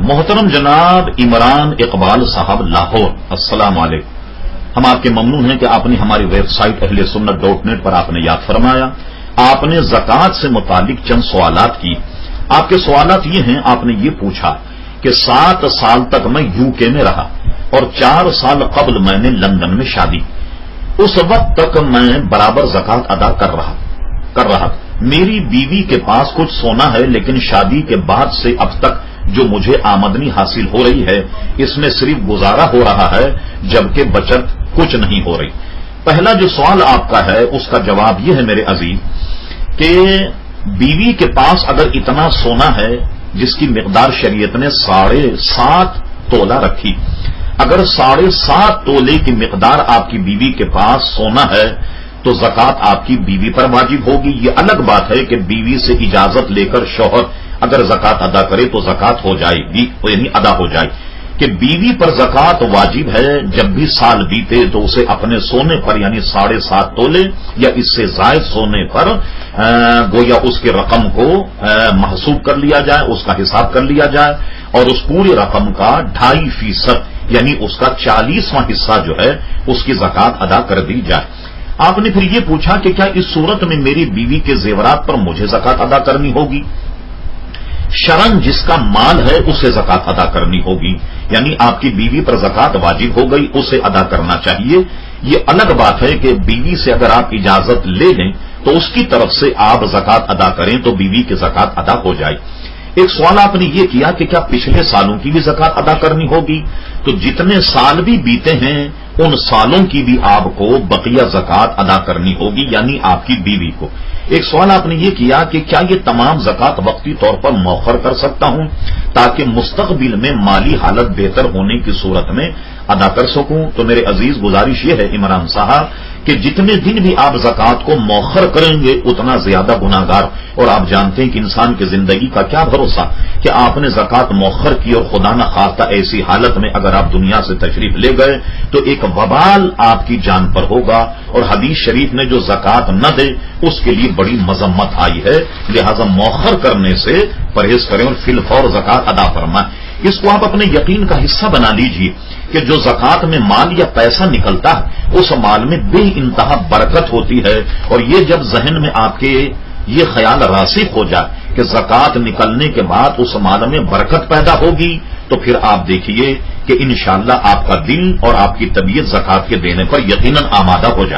محترم جناب عمران اقبال صاحب لاہور، السلام علیکم۔ ہم آپ کے ممنون ہیں کہ آپ نے ہماری ویب سائٹ اہلسنت.net پر آپ نے یاد فرمایا۔ آپ نے زکوٰۃ سے متعلق چند سوالات کی۔ آپ کے سوالات یہ ہیں، آپ نے یہ پوچھا کہ 7 سال تک میں UK میں رہا اور 4 سال قبل میں نے لندن میں شادی، اس وقت تک میں برابر زکوٰۃ ادا کر رہا۔ میری بیوی کے پاس کچھ سونا ہے، لیکن شادی کے بعد سے اب تک جو مجھے آمدنی حاصل ہو رہی ہے اس میں صرف گزارا ہو رہا ہے، جبکہ بچت کچھ نہیں ہو رہی۔ پہلا جو سوال آپ کا ہے اس کا جواب یہ ہے میرے عزیز کہ بیوی کے پاس اگر اتنا سونا ہے جس کی مقدار شریعت نے 7.5 تولہ رکھی، اگر 7.5 تولے کی مقدار آپ کی بیوی کے پاس سونا ہے تو زکوٰۃ آپ کی بیوی پر واجب ہوگی۔ یہ الگ بات ہے کہ بیوی سے اجازت لے کر شوہر اگر زکوٰۃ ادا کرے تو زکوٰۃ ہو جائے گی، یعنی ادا ہو جائے کہ بیوی پر زکوٰۃ واجب ہے جب بھی سال بیتے تو اسے اپنے سونے پر یعنی 7.5 تولے یا اس سے زائد سونے پر گویا اس کے رقم کو محسوب کر لیا جائے، اس کا حساب کر لیا جائے اور اس پوری رقم کا 2.5% یعنی اس کا 40واں حصہ جو ہے اس کی زکوٰۃ ادا کر دی جائے۔ آپ نے پھر یہ پوچھا کہ کیا اس صورت میں میری بیوی کے زیورات پر مجھے زکوٰۃ ادا کرنی ہوگی؟ شرعاً جس کا مال ہے اسے زکوٰۃ ادا کرنی ہوگی، یعنی آپ کی بیوی پر زکوٰۃ واجب ہو گئی، اسے ادا کرنا چاہیے۔ یہ الگ بات ہے کہ بیوی سے اگر آپ اجازت لے لیں تو اس کی طرف سے آپ زکوٰۃ ادا کریں تو بیوی کی زکوٰۃ ادا ہو جائے۔ ایک سوال آپ نے یہ کیا کہ کیا پچھلے سالوں کی بھی زکوٰۃ ادا کرنی ہوگی؟ تو جتنے سال بھی بیتے ہیں ان سالوں کی بھی آپ کو بقیہ زکوٰۃ ادا کرنی ہوگی، یعنی آپ کی بیوی کو۔ ایک سوال آپ نے یہ کیا کہ کیا یہ تمام زکوٰۃ وقتی طور پر مؤخر کر سکتا ہوں تاکہ مستقبل میں مالی حالت بہتر ہونے کی صورت میں ادا کر سکوں؟ تو میرے عزیز گزارش یہ ہے عمران صاحب کہ جتنے دن بھی آپ زکوٰۃ کو مؤخر کریں گے اتنا زیادہ گناہگار، اور آپ جانتے ہیں کہ انسان کی زندگی کا کیا بھروسہ کہ آپ نے زکوٰۃ مؤخر کی اور خدا نہ خواستہ ایسی حالت میں اگر آپ دنیا سے تشریف لے گئے تو ایک وبال آپ کی جان پر ہوگا، اور حدیث شریف نے جو زکوٰۃ نہ دے اس کے لیے بڑی مذمت آئی ہے، لہذا مؤخر کرنے سے پرہیز کریں اور فی الفور زکوٰۃ ادا فرمائیں۔ اس کو آپ اپنے یقین کا حصہ بنا لیجئے کہ جو زکوٰۃ میں مال یا پیسہ نکلتا ہے اس مال میں بے انتہا برکت ہوتی ہے، اور یہ جب ذہن میں آپ کے یہ خیال راسخ ہو جائے کہ زکوٰۃ نکلنے کے بعد اس مال میں برکت پیدا ہوگی تو پھر آپ دیکھیے کہ انشاءاللہ آپ کا دل اور آپ کی طبیعت زکوٰۃ کے دینے پر یقیناً آمادہ ہو جائے۔